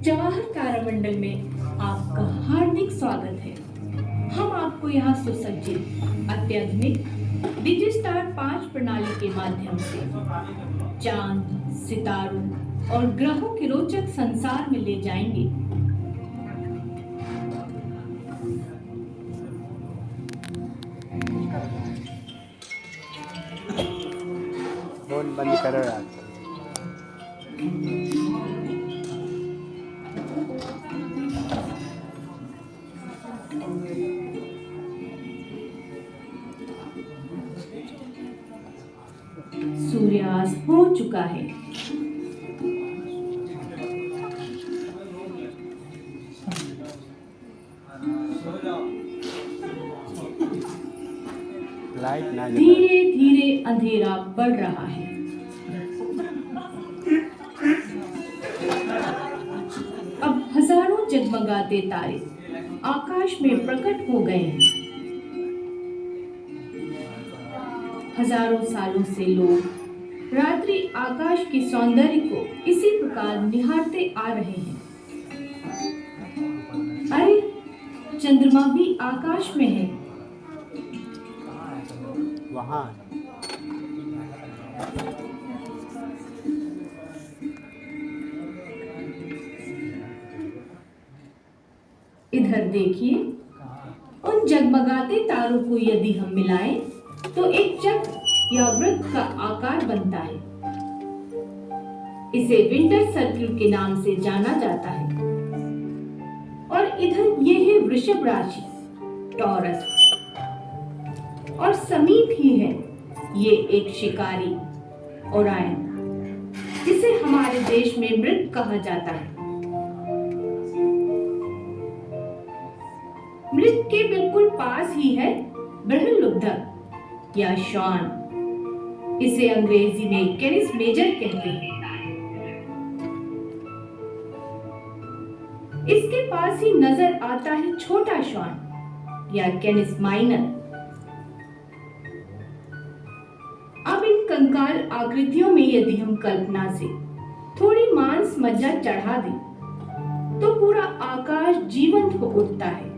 जवाहर तारामंडल में आपका हार्दिक स्वागत है। हम आपको यहाँ सुसज्जित अत्याधुनिक डिजिस्टार 5 प्रणाली के माध्यम से चांद, सितारों और ग्रहों के रोचक संसार में ले जाएंगे। फोन बंद करो यार। सूर्यास्त हो चुका है। लाइट ना जलाओ। धीरे धीरे अंधेरा बढ़ रहा है। अब हजारों जगमगाते तारे आकाश में प्रकट हो गए हैं। हजारों सालों से लोग रात्रि आकाश के सौंदर्य को इसी प्रकार निहारते आ रहे हैं। अरे, चंद्रमा भी आकाश में है। वहाँ इधर देखिए, उन जगमगाते तारों को यदि हम मिलाएं तो एक चक्र या वृत्त का आकार बनता है। इसे विंटर सर्किल के नाम से जाना जाता है। और इधर ये है वृषभ राशि, टॉरस, और समीप ही है ये एक शिकारी, ओरायन, जिसे हमारे देश में मृग कहा जाता है। मृग के बिल्कुल पास ही है बृहल्लुब्धक या शॉन। इसे अंग्रेजी में कैनिस मेजर कहते हैं। इसके पास ही नजर आता है छोटा शॉन या कैनिस माइनर। अब इन कंकाल आकृतियों में यदि हम कल्पना से थोड़ी मांस मज्जा चढ़ा दें तो पूरा आकाश जीवंत हो उठता है,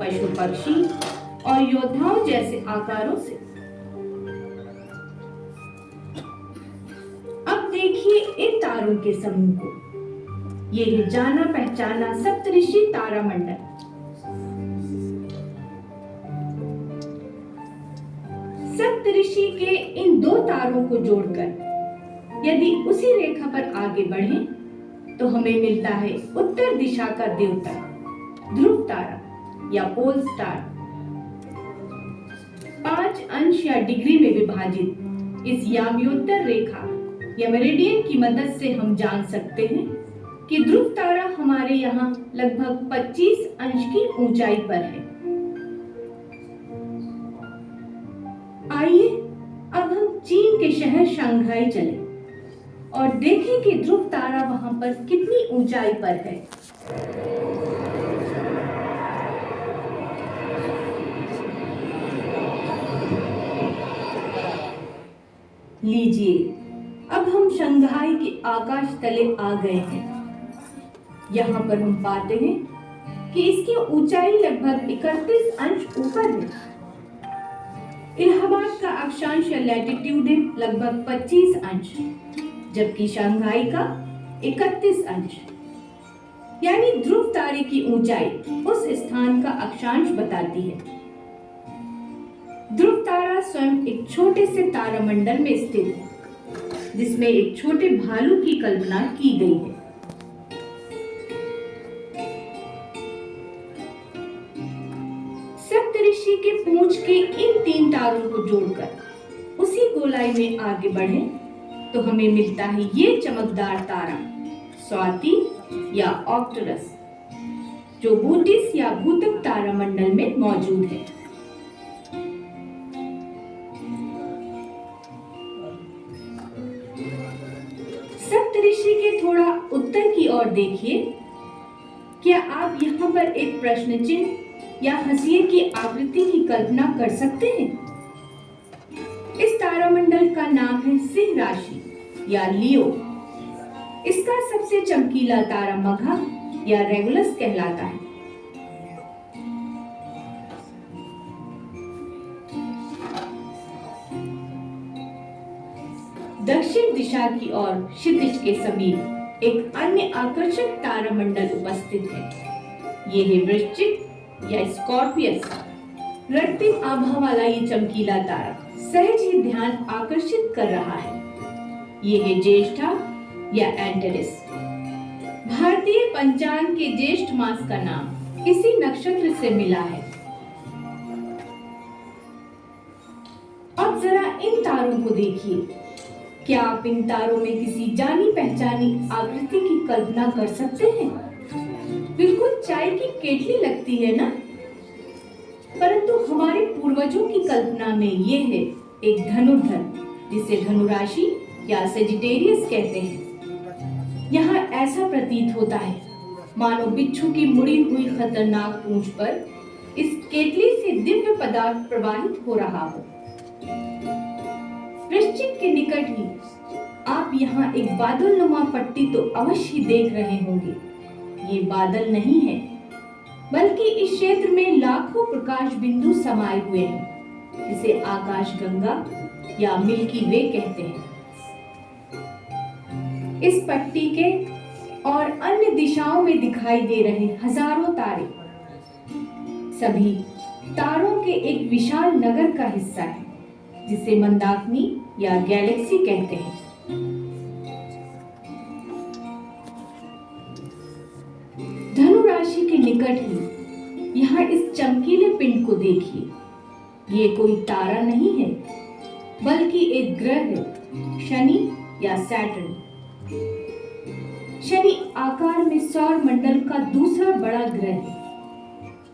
पशु पक्षी और योद्धाओं जैसे आकारों से। अब देखिए इन तारों के समूह को। ये है जाना पहचाना सप्तऋषि तारामंडल। सप्तऋषि के इन दो तारों को जोड़कर यदि उसी रेखा पर आगे बढ़ें तो हमें मिलता है उत्तर दिशा का देवता, ध्रुव तारा या पोल स्टार। 5 अंश या डिग्री में विभाजित इस याम्योत्तर रेखा या मेरिडियन की मदद से हम जान सकते हैं कि ध्रुव तारा हमारे यहाँ लगभग 25 अंश की ऊंचाई पर है। आइए अब हम चीन के शहर शंघाई चलें और देखें कि ध्रुव तारा वहां पर कितनी ऊंचाई पर है। लीजिए, अब हम शंघाई के आकाश तले आ गए हैं। यहाँ पर हम पाते हैं कि इसकी ऊंचाई लगभग 31 अंश ऊपर है। इलाहाबाद का अक्षांश या लैटिट्यूड है लगभग 25 अंश, जबकि शंघाई का 31 अंश। यानी ध्रुव तारे की ऊंचाई उस स्थान का अक्षांश बताती है। ध्रुव तारा स्वयं एक छोटे से तारामंडल में स्थित है, जिसमें एक छोटे भालू की कल्पना की गई है। सप्तऋषि के पूंछ के इन 3 तारों को जोड़कर उसी गोलाई में आगे बढ़ें तो हमें मिलता है ये चमकदार तारा, स्वाति या ऑक्टरस, जो बूटिस या भूतक तारामंडल में मौजूद है। सप्तऋषि के थोड़ा उत्तर की ओर देखिए। क्या आप यहाँ पर एक प्रश्न चिन्ह या हंसिए की आकृति की कल्पना कर सकते हैं? इस तारामंडल का नाम है सिंह राशि या लियो। इसका सबसे चमकीला तारा मघा या रेगुलस कहलाता है। दक्षिण दिशा की ओर क्षितिज के समीप एक अन्य आकर्षक तारामंडल उपस्थित है। ये है वृश्चिक या स्कॉर्पियस। रक्तिम आभा वाला ये चमकीला तारा सहज ही ध्यान आकर्षित कर रहा है। ये है ज्येष्ठा या एंटेरिस। भारतीय पंचांग के ज्येष्ठ मास का नाम इसी नक्षत्र से मिला है। अब जरा इन तारों को देखिए। क्या आप इन तारों में किसी जानी पहचानी आकृति की कल्पना कर सकते हैं? बिल्कुल चाय की केतली लगती है ना? परंतु हमारे पूर्वजों की कल्पना में ये है एक धनुर्धर, जिसे धनुराशि या सेजिटेरियस कहते हैं। यहाँ ऐसा प्रतीत होता है मानो बिच्छू की मुड़ी हुई खतरनाक पूंछ पर इस केतली से दिव्य पदार्थ प्रवाहित हो रहा हो। वृश्चिक के निकट ही आप यहाँ एक बादलनुमा पट्टी तो अवश्य ही देख रहे होंगे। ये बादल नहीं है, बल्कि इस क्षेत्र में लाखों प्रकाश बिंदु समाये हुए हैं, जिसे आकाश गंगा या मिल्की वे कहते हैं। इस पट्टी के और अन्य दिशाओं में दिखाई दे रहे हजारों तारे सभी तारों के एक विशाल नगर का हिस्सा है, जिसे मंदाकिनी या गैलेक्सी कहते हैं। धनु राशि के निकट ही यहाँ इस चमकीले पिंड को देखिए। ये कोई तारा नहीं है, बल्कि एक ग्रह है, शनि या सैटर्न। शनि आकार में सौर मंडल का दूसरा बड़ा ग्रह है।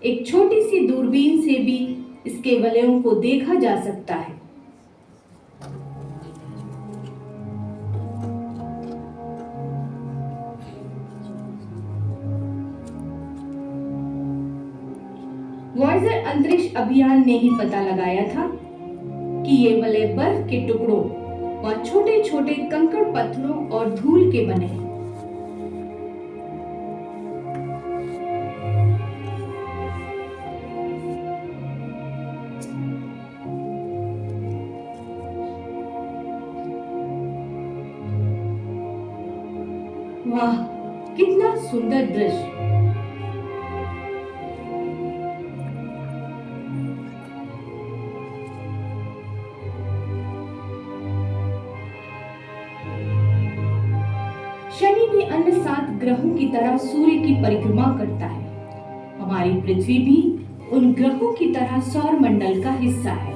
एक छोटी सी दूरबीन से भी इसके वलयों को देखा जा सकता है। वॉयेजर अंतरिक्ष अभियान ने ही पता लगाया था कि ये वलय बर्फ के टुकड़ों और छोटे छोटे कंकड़ पत्थरों और धूल के बने हैं। वाह, कितना सुंदर दृश्य। शनि भी अन्य 7 ग्रहों की तरह सूर्य की परिक्रमा करता है। हमारी पृथ्वी भी उन ग्रहों की तरह सौर मंडल का हिस्सा है।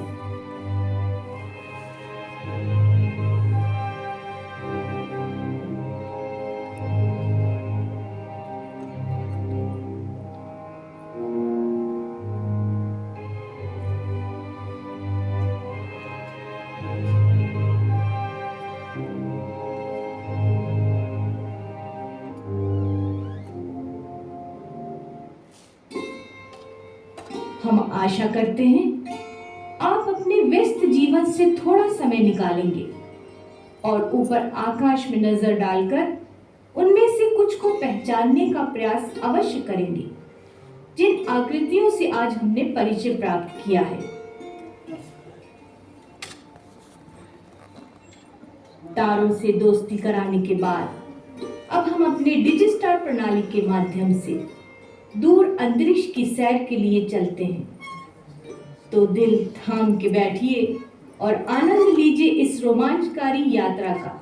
हम आशा करते हैं आप अपने व्यस्त जीवन से थोड़ा समय निकालेंगे और ऊपर आकाश में नजर डालकर उनमें से कुछ को पहचानने का प्रयास अवश्य करेंगे, जिन आकृतियों से आज हमने परिचय प्राप्त किया है। तारों से दोस्ती कराने के बाद अब हम अपने डिजिस्टार प्रणाली के माध्यम से दूर अंतरिक्ष की सैर के लिए चलते हैं। तो दिल थाम के बैठिए और आनंद लीजिए इस रोमांचकारी यात्रा का।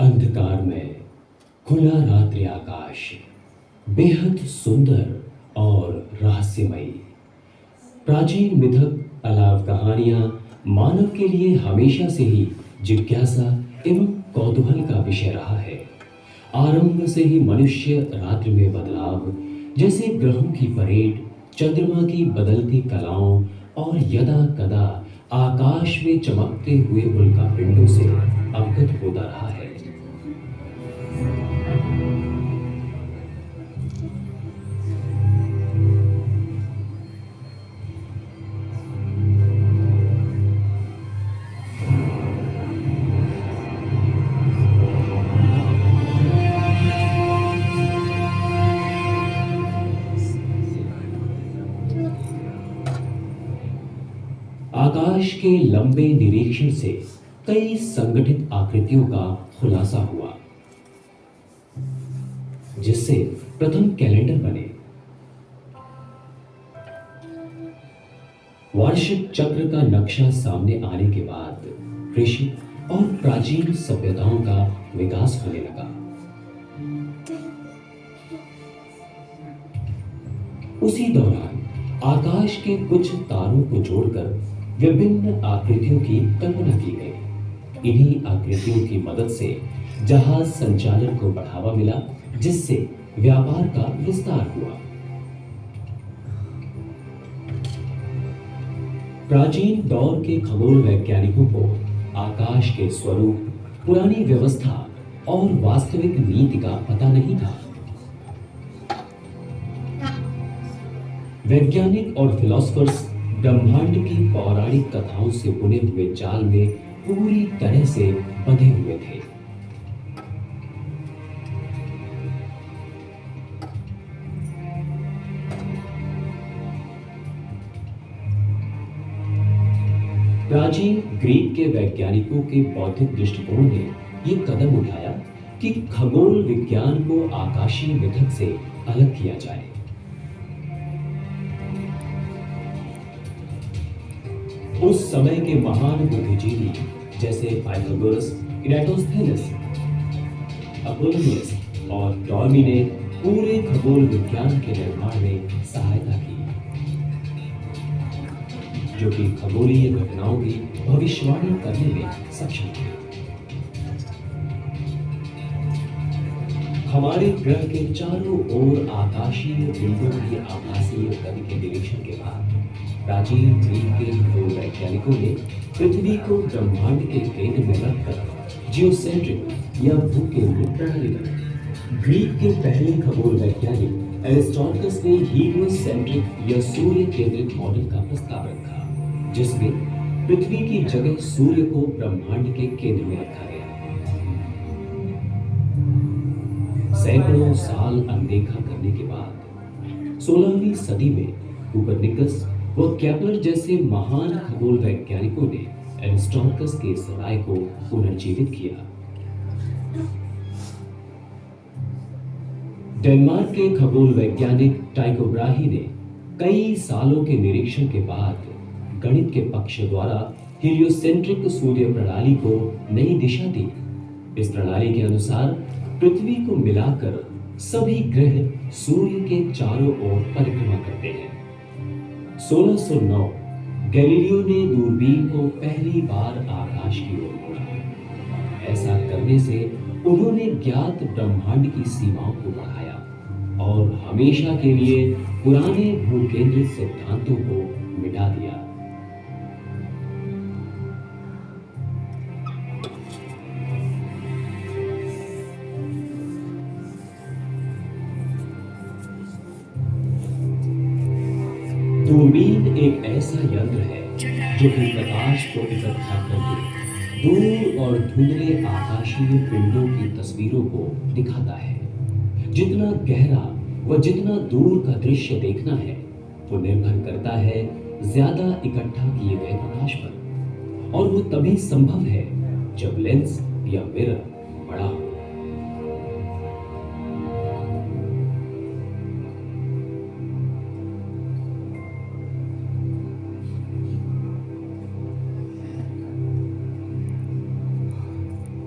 अंधकार में खुला रात्रि आकाश बेहद सुंदर और रहस्यमयी। प्राचीन मिथक अलाव कहानियां मानव के लिए हमेशा से ही जिज्ञासा एवं कौतूहल का विषय रहा है। आरंभ से ही मनुष्य रात्रि में बदलाव, जैसे ग्रहों की परेड, चंद्रमा की बदलती कलाओं और यदा कदा आकाश में चमकते हुए उल्का पिंडों से अवगत होता रहा है। आकाश के लंबे निरीक्षण से कई संगठित आकृतियों का खुलासा हुआ, जिससे प्रथम कैलेंडर बने। वार्षिक चक्र का नक्शा सामने आने के बाद कृषि और प्राचीन सभ्यताओं का विकास होने लगा। उसी दौरान आकाश के कुछ तारों को जोड़कर विभिन्न आकृतियों की कल्पना की गई। इन्हीं आकृतियों की मदद से जहाज संचालन को बढ़ावा मिला, जिससे व्यापार का विस्तार हुआ। प्राचीन दौर के खगोल वैज्ञानिकों को आकाश के स्वरूप, पुरानी व्यवस्था और वास्तविक नीति का पता नहीं था। वैज्ञानिक और फिलोसफर्स ब्रह्मांड की पौराणिक कथाओं से बुने हुए जाल में पूरी तरह से बंधे हुए थे। प्राचीन ग्रीक के वैज्ञानिकों के बौद्धिक दृष्टिकोण ने यह कदम उठाया कि खगोल विज्ञान को आकाशीय मिथक से अलग किया जाए। उस समय के महान बुद्धिजीवी जैसे पाइथागोरस, इराटोस्थेनेस, अपोलोनियस और टॉर्मी ने पूरे खगोल विज्ञान के निर्माण में सहायता की, जो कि खगोलीय घटनाओं की भविष्यवाणी करने में सक्षम थे। हमारे ग्रह के चारों ओर आकाशीय पिंडों की आभासीय गति के निरीक्षण के बाद प्राचीन ग्रीक के खगोल वैज्ञानिकों ने पृथ्वी को ब्रह्मांड के केंद्र में रखकर जियोसेंट्रिक या भूकेंद्रित प्रणाली बनाई। ग्रीक के पहले खगोल वैज्ञानिक एरिस्टोटलस ने हीलियोसेंट्रिक या सूर्य केंद्रित मॉडल का प्रस्ताव रखा, जिसमें पृथ्वी की जगह सूर्य को ब्रह्मांड के केंद्र में रखा गया। सैकड़ों साल अनदेखा करने के बाद 16वीं सदी में कोपरनिकस व केपलर जैसे महान खगोल वैज्ञानिकों ने एरिस्टोटलस के इस राय को पुनर्जीवित किया। डेनमार्क के खगोल वैज्ञानिक टाइको ब्राही ने कई सालों के निरीक्षण के बाद गणित के पक्ष द्वारा हीलियोसेंट्रिक सूर्य प्रणाली को नई दिशा दी। इस प्रणाली के अनुसार पृथ्वी को मिलाकर सभी ग्रह सूर्य के चारों ओर परिक्रमा करते हैं। 1609 गैलीलियो ने दूरबीन को पहली बार आकाश की ओर मोड़ा। ऐसा करने से उन्होंने ज्ञात ब्रह्मांड की सीमाओं को बढ़ाया और हमेशा के लिए पुराने भूकेंद्रित सिद्धांतों को मिटा दिया। दूरबीन एक ऐसा यंत्र है जो कि प्रकाश को इकट्ठा करके दूर और धुंधले आकाशीय पिंडों की तस्वीरों को दिखाता है। जितना गहरा व जितना दूर का दृश्य देखना है वो निर्भर करता है ज्यादा इकट्ठा किए गए प्रकाश पर, और वो तभी संभव है जब लेंस या मिरर बड़ा हो।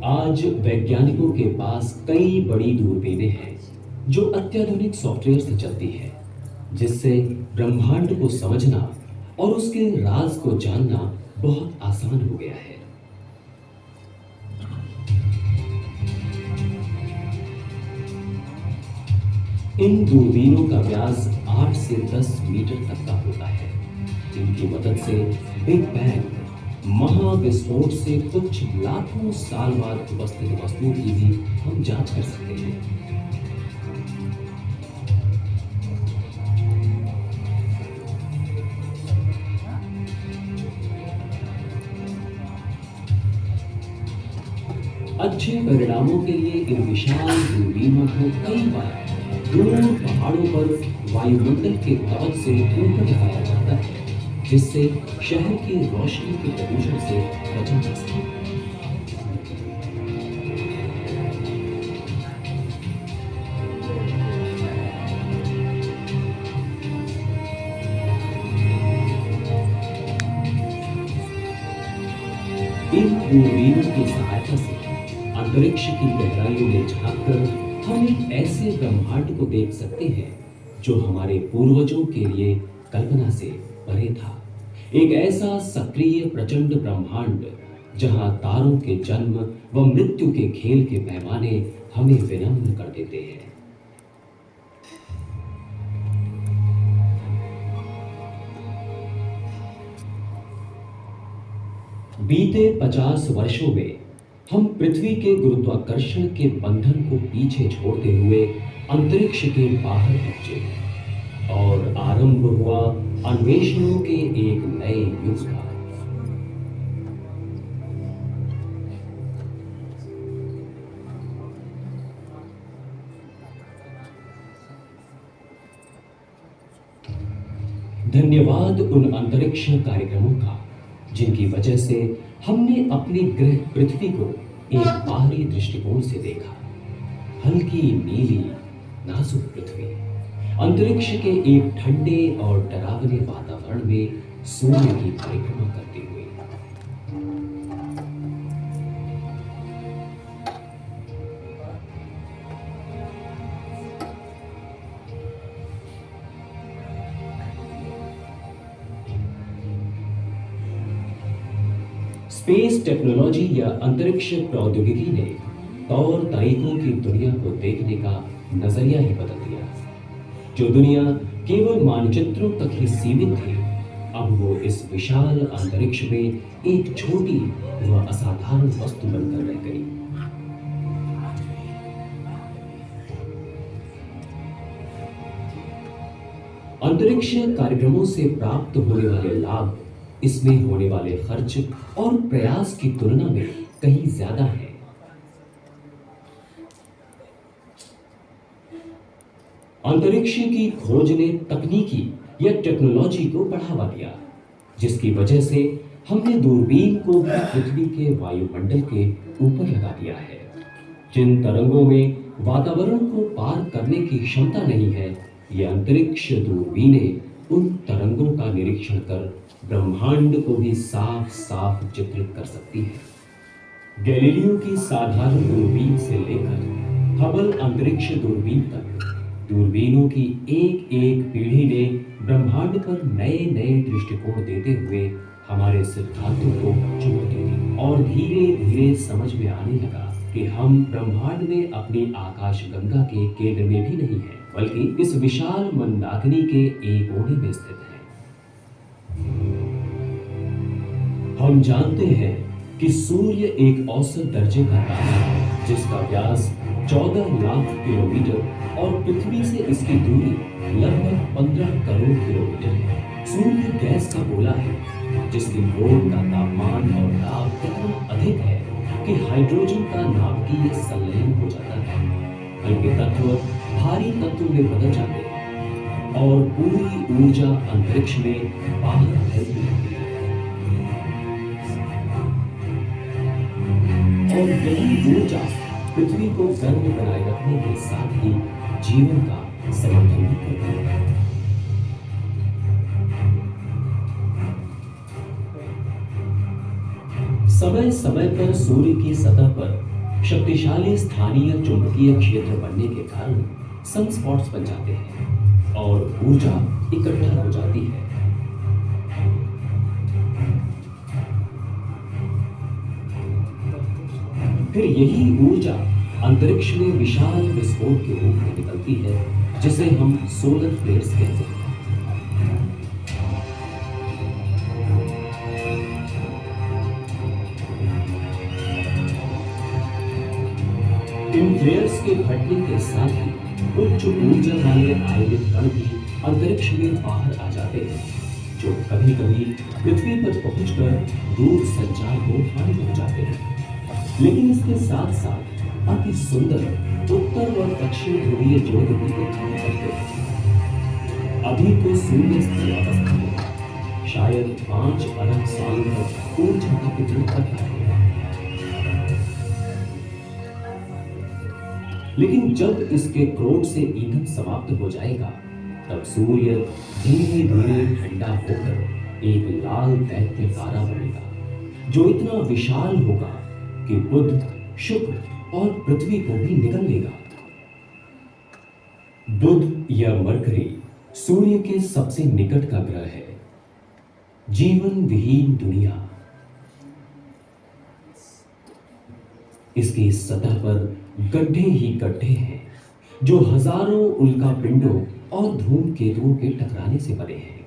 आज वैज्ञानिकों के पास कई बड़ी दूरबीनें हैं जो अत्याधुनिक सॉफ्टवेयर से चलती है, जिससे ब्रह्मांड को समझना और उसके राज को जानना बहुत आसान हो गया है। इन दूरबीनों का व्यास 8 से 10 मीटर तक का होता है। इनकी मदद से बिग बैंग, विस्फोट से कुछ लाखों साल बाद उपस्थित वस्तुओं की भी हम जांच कर सकते हैं। अच्छे परिणामों के लिए इन विशाल दूरबीनों को कई बार दूर पहाड़ों पर वायुमंडल के कवच से ऊपर लगाया जाता है, जिससे शहर की रोशनी के प्रदूषण से बचा जा सके। इन दूरबीनों की सहायता से अंतरिक्ष की गहराइयों में झांककर हम एक ऐसे ब्रह्मांड को देख सकते हैं जो हमारे पूर्वजों के लिए कल्पना से परे था। एक ऐसा सक्रिय प्रचंड ब्रह्मांड जहां तारों के जन्म व मृत्यु के खेल के पैमाने हमें विनम्र कर देते हैं। बीते 50 वर्षों में हम पृथ्वी के गुरुत्वाकर्षण के बंधन को पीछे छोड़ते हुए अंतरिक्ष के बाहर पहुंचे और आरंभ हुआ अन्वेषणों के एक नए युग का। धन्यवाद उन अंतरिक्ष कार्यक्रमों का जिनकी वजह से हमने अपने ग्रह पृथ्वी को एक बाहरी दृष्टिकोण से देखा। हल्की नीली नाजुक पृथ्वी अंतरिक्ष के एक ठंडे और डरावने वातावरण में सूर्य की परिक्रमा करते हुए। स्पेस टेक्नोलॉजी या अंतरिक्ष प्रौद्योगिकी ने तौर तरीकों की दुनिया को देखने का नजरिया ही बदल दिया। जो दुनिया केवल मानचित्रों तक ही सीमित थी, अब वो इस विशाल अंतरिक्ष में एक छोटी व असाधारण वस्तु बनकर रह गई। अंतरिक्ष कार्यक्रमों से प्राप्त होने वाले लाभ इसमें होने वाले खर्च और प्रयास की तुलना में कहीं ज्यादा है। अंतरिक्ष की खोज ने तकनीकी या टेक्नोलॉजी को बढ़ावा दिया, जिसकी वजह से हमने दूरबीन को भी पृथ्वी के वायुमंडल के ऊपर लगा दिया है। जिन तरंगों में वातावरण को पार करने की क्षमता नहीं है, ये अंतरिक्ष दूरबीनें उन तरंगों का निरीक्षण कर ब्रह्मांड को भी साफ साफ चित्रित कर सकती है। गैलीलियो की साधारण दूरबीन से लेकर हबल अंतरिक्ष दूरबीन तक दूरबीनों की एक एक पीढ़ी ने ब्रह्मांड पर नए नए दृष्टिकोण देते हुए हमारे सिद्धांतों को चुनौती दी और धीरे धीरे समझ में आने लगा कि हम ब्रह्मांड में अपनी आकाश गंगा के केंद्र में भी नहीं हैं, बल्कि इस विशाल मंदाकिनी के एक कोने में स्थित हैं। हम जानते हैं कि सूर्य एक औसत दर्जे का तारा है जिसका व्यास 14 लाख किलोमीटर और पृथ्वी से इसकी दूरी लगभग 15 करोड़ किलोमीटर है। सूर्य गैस का गोला है जिसकी बोर्ड का तापमान और दाब इतना अधिक है कि हाइड्रोजन का नाभिकीय संलयन हो जाता है। हल्के तत्व भारी तत्व में बदल जाते हैं और पूरी ऊर्जा अंतरिक्ष में बाहर फैलती है। और यही ऊर्जा पृथ्वी को गर्म बनाए रखने के साथ ही जीवन का समर्थन भी करती है। समय समय पर सूर्य की सतह पर शक्तिशाली स्थानीय चुंबकीय क्षेत्र बनने के कारण सनस्पॉट्स बन जाते हैं और ऊर्जा इकट्ठा हो जाती है। फिर यही ऊर्जा अंतरिक्ष में विशाल विस्फोट के रूप में निकलती है जिसे हम सोलर फ्लेयर्स कहते हैं। इन फ्लेयर्स के फटने के साथ ही उच्च ऊर्जा वाले आयोजित कण भी अंतरिक्ष में बाहर आ जाते हैं, जो कभी कभी पृथ्वी पर पहुंचकर दूर संचार को हानि पहुंचाते हैं। लेकिन इसके साथ साथ अति सुंदर उत्तर और दक्षिण ध्रुवीय ज्योति भी उत्पन्न करते हैं। अभी तो सूर्य स्थिर अवस्था में शायद 5 अरब साल तक ऊर्जा का वितरण कर रहा है। लेकिन जब इसके क्रोध से ईंधन समाप्त हो जाएगा, तब सूर्य धीरे धीरे ठंडा होकर एक लाल दैत्य तारा बनेगा, जो इतना विशाल होगा कि बुध, शुक्र और पृथ्वी को भी निगल लेगा। बुध या मरकरी सूर्य के सबसे निकट का ग्रह है। जीवन विहीन दुनिया। इसकी सतह पर गड्ढे ही गड्ढे हैं, जो हजारों उल्का पिंडों और धूमकेतुओं के टकराने से बने हैं।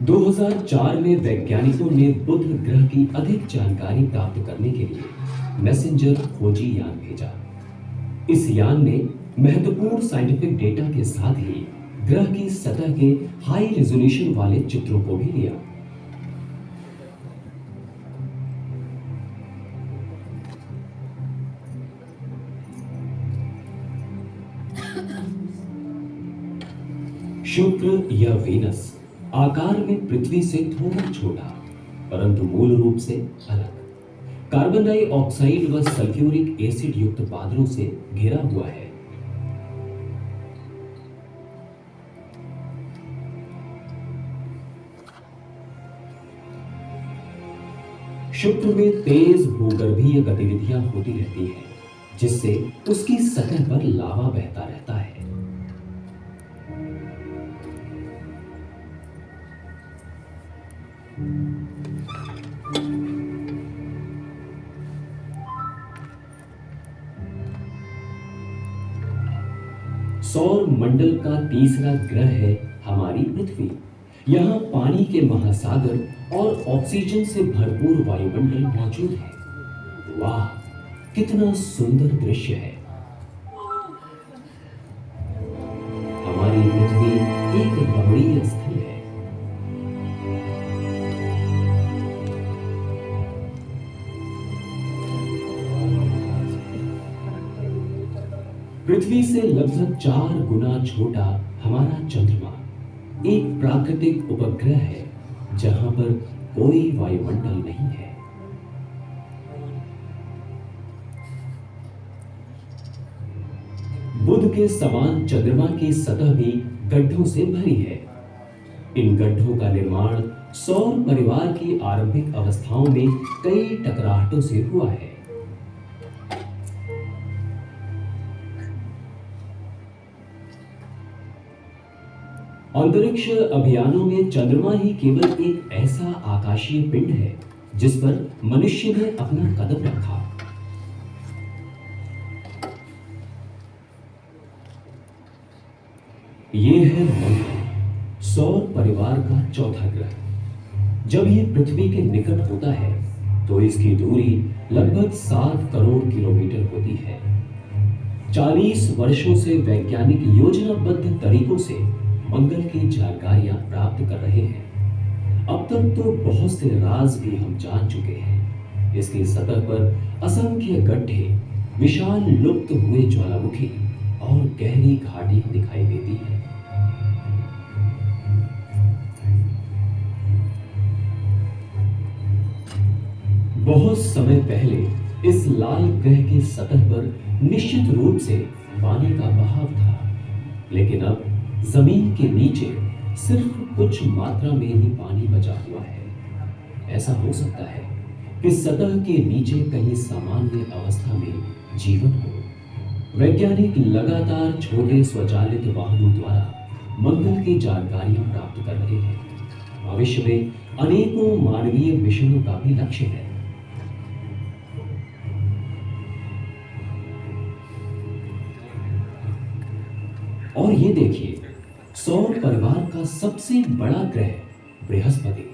दो 2004 में वैज्ञानिकों ने बुध ग्रह की अधिक जानकारी प्राप्त करने के लिए मैसेंजर खोजी यान भेजा। इस यान ने महत्वपूर्ण साइंटिफिक डेटा के साथ ही ग्रह की सतह के हाई रेजोल्यूशन वाले चित्रों को भी लिया। शुक्र या वेनस आकार में पृथ्वी से थोड़ा छोटा, परंतु मूल रूप से अलग, कार्बन डाइऑक्साइड व सल्फ्यूरिक एसिड युक्त बादलों से घिरा हुआ है। शुक्र में तेज भूगर्भीय गतिविधियां होती रहती हैं, जिससे उसकी सतह पर लावा बहता रहता है। सौर मंडल का तीसरा ग्रह है हमारी पृथ्वी। यहाँ पानी के महासागर और ऑक्सीजन से भरपूर वायुमंडल मौजूद है। वाह, कितना सुंदर दृश्य है। हमारी पृथ्वी एक रमणीय स्थल है। पृथ्वी से लगभग 4 गुना छोटा हमारा चंद्रमा एक प्राकृतिक उपग्रह है, जहां पर कोई वायुमंडल नहीं है। बुध के समान चंद्रमा की सतह भी गड्ढों से भरी है। इन गड्ढों का निर्माण सौर परिवार की आरंभिक अवस्थाओं में कई टकराहटों से हुआ है। अंतरिक्ष अभियानों में चंद्रमा ही केवल एक ऐसा आकाशीय पिंड है जिस पर मनुष्य ने अपना कदम रखा। यह है मंगल, सौर परिवार का चौथा ग्रह। जब यह पृथ्वी के निकट होता है तो इसकी दूरी लगभग 7 करोड़ किलोमीटर होती है। 40 वर्षों से वैज्ञानिक योजनाबद्ध तरीकों से मंगल की जानकारियां प्राप्त कर रहे हैं। अब तक तो बहुत से राज भी हम जान चुके हैं। इसकी सतह पर असंख्य गड्ढे, विशाल लुप्त हुए ज्वालामुखी और गहरी घाटियां दिखाई देती हैं। बहुत समय पहले इस लाल ग्रह की सतह पर निश्चित रूप से पानी का बहाव था, लेकिन अब जमीन के नीचे सिर्फ कुछ मात्रा में ही पानी बचा हुआ है। ऐसा हो सकता है कि सतह के नीचे कहीं सामान्य अवस्था में जीवन हो। वैज्ञानिक लगातार छोटे स्वचालित वाहनों द्वारा मंगल की जानकारियां प्राप्त कर रहे हैं। भविष्य में अनेकों मानवीय मिशनों का भी लक्ष्य है। और ये देखिए, सौर परिवार का सबसे बड़ा ग्रह बृहस्पति,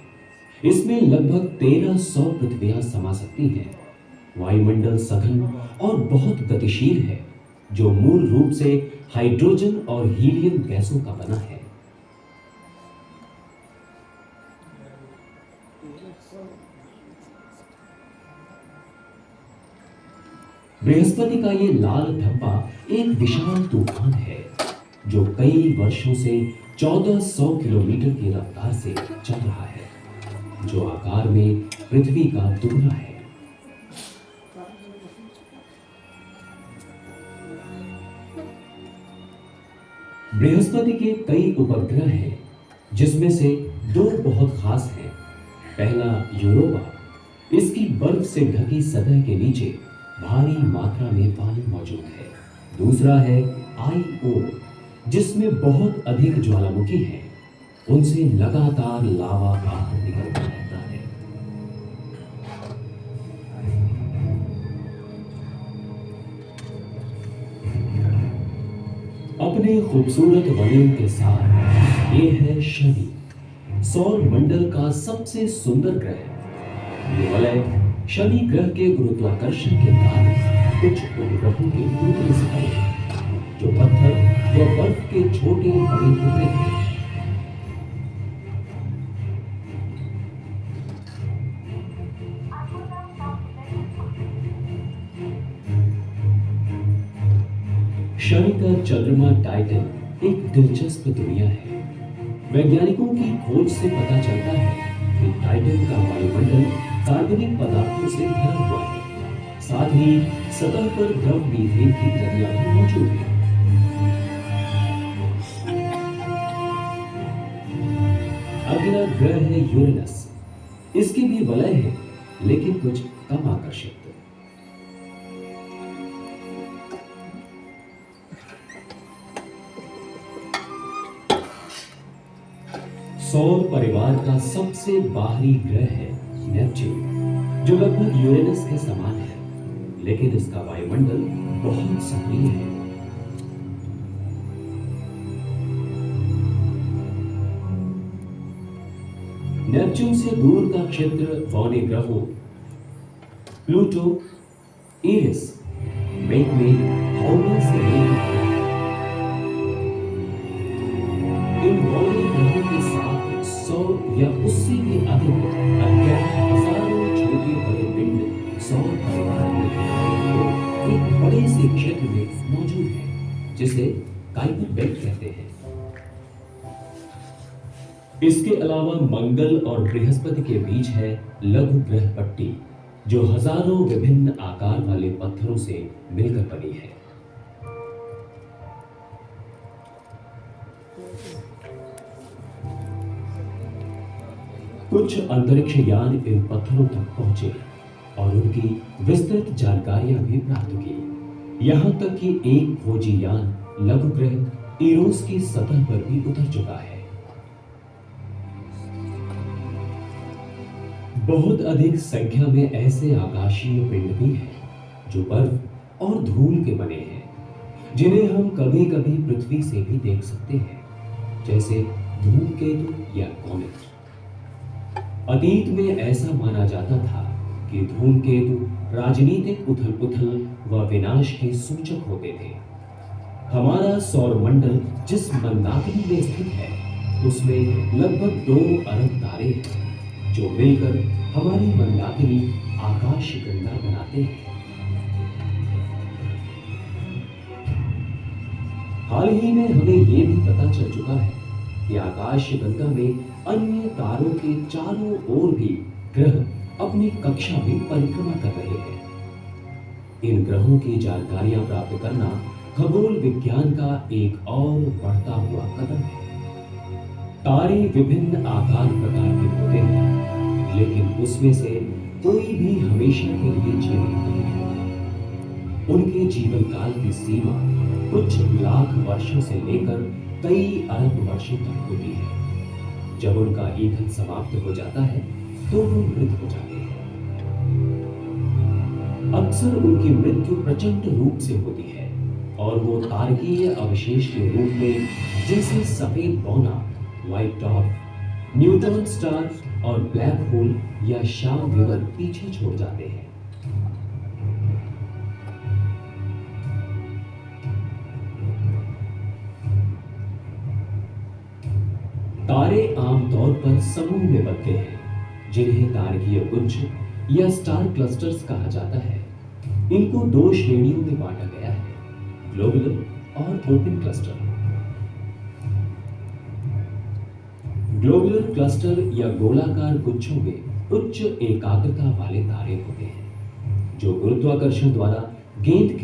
इसमें लगभग 1300 पृथ्वियां समा सकती हैं। वायुमंडल सघन और बहुत गतिशील है, जो मूल रूप से हाइड्रोजन और हीलियम गैसों का बना है। बृहस्पति का ये लाल धब्बा एक विशाल तूफान है, जो कई वर्षों से 1400 किलोमीटर की रफ्तार से चल रहा है, जो आकार में पृथ्वी का दुगना है। बृहस्पति के कई उपग्रह हैं, जिसमें से 2 बहुत खास हैं। पहला यूरोपा, इसकी बर्फ से ढकी सतह के नीचे भारी मात्रा में पानी मौजूद है। दूसरा है आईओ, जिसमें बहुत अधिक ज्वालामुखी हैं, उनसे लगातार लावा बाहर निकलता रहता है। अपने खूबसूरत वलय के साथ ये है शनि, सौर मंडल का सबसे सुंदर ग्रह। ये वलय शनि ग्रह के गुरुत्वाकर्षण के कारण कुछ उपग्रहों के टूटने से बने हैं, जो पत्थर व बर्फ के छोटे बड़े टुकड़े हैं। शनि का चंद्रमा टाइटन एक दिलचस्प दुनिया है। वैज्ञानिकों की खोज से पता चलता है कि टाइटन का वायुमंडल कार्बनिक पदार्थों से भरा हुआ है, साथ ही सतह पर द्रव मीथेन की नदियां भी मौजूद हैं। अगला ग्रह है यूरेनस। इसके भी वलय है, लेकिन कुछ कम आकर्षक। सौर परिवार का सबसे बाहरी ग्रह है नेपच्यून, जो लगभग यूरेनस के समान है, लेकिन इसका वायुमंडल बहुत सक्रिय है। नेपच्यून से दूर का क्षेत्र पौने ग्रहों प्लूटो, इरिस, मेघमेघ, हाउडा से लेकर इन बौने ग्रहों के साथ 100 या उससे भी अधिक अज्ञात हजारों छोटे बड़े पिंड सौर परिवार में एक बड़े से क्षेत्र में मौजूद है, जिसे काइपर बेल्ट कहते हैं। इसके अलावा मंगल और बृहस्पति के बीच है लघु ग्रह पट्टी, जो हजारों विभिन्न आकार वाले पत्थरों से मिलकर बनी है। कुछ अंतरिक्ष यान इन पत्थरों तक पहुंचे और उनकी विस्तृत जानकारियां भी प्राप्त की। यहां तक कि एक खोजी यान लघु ग्रह इरोस की सतह पर भी उतर चुका है। बहुत अधिक संख्या में ऐसे आकाशीय पिंड भी हैं, जो बर्फ और धूल के बने हैं, जिन्हें हम कभी कभी पृथ्वी से भी देख सकते हैं, जैसे धूमकेतु या कॉमेट। अतीत में ऐसा माना जाता था कि धूमकेतु राजनीतिक उथल-पुथल व विनाश के सूचक होते थे। हमारा सौरमंडल जिस मंदाकिनी में स्थित है, उसमें लगभग 2 अरब तारे हैं, जो मिलकर हमारी मंदाकिनी आकाश गंगा बनाते हैं। हाल ही में हमें यह भी पता चल चुका है कि आकाश गंगा में अन्य तारों के चारों ओर भी ग्रह अपनी कक्षा में परिक्रमा कर रहे हैं। इन ग्रहों की जानकारियां प्राप्त करना खगोल विज्ञान का एक और बढ़ता हुआ कदम है। तारे विभिन्न आकार प्रकार के होते हैं, लेकिन उसमें से कोई भी हमेशा के लिए जीवित नहीं है। उनके जीवन काल की सीमा कुछ लाख वर्षों से लेकर कई अरब वर्षों तक होती है। जब उनका ईंधन समाप्त हो जाता है, तो वो मृत हो जाते हैं। अक्सर उनकी मृत्यु प्रचंड रूप से होती है, और वो तारकीय अवशेष के रूप में जैसे सफेद बौना, व्हाइट डॉर्फ, न्यूट्रॉन स्टार और ब्लैक होल या शाम विवर पीछे छोड़ जाते हैं। तारे आमतौर पर समूह में बनते हैं, जिन्हें तारकीय पुंज या स्टार क्लस्टर्स कहा जाता है। इनको दो श्रेणियों में बांटा गया है, ग्लोबुलर और ओपन क्लस्टर। ग्लोबुलर क्लस्टर या गोलाकार गुच्छों में उच्च एकाग्रता वाले तारे होते हैं, जो गुरुत्वाकर्षण द्वारा गेंद के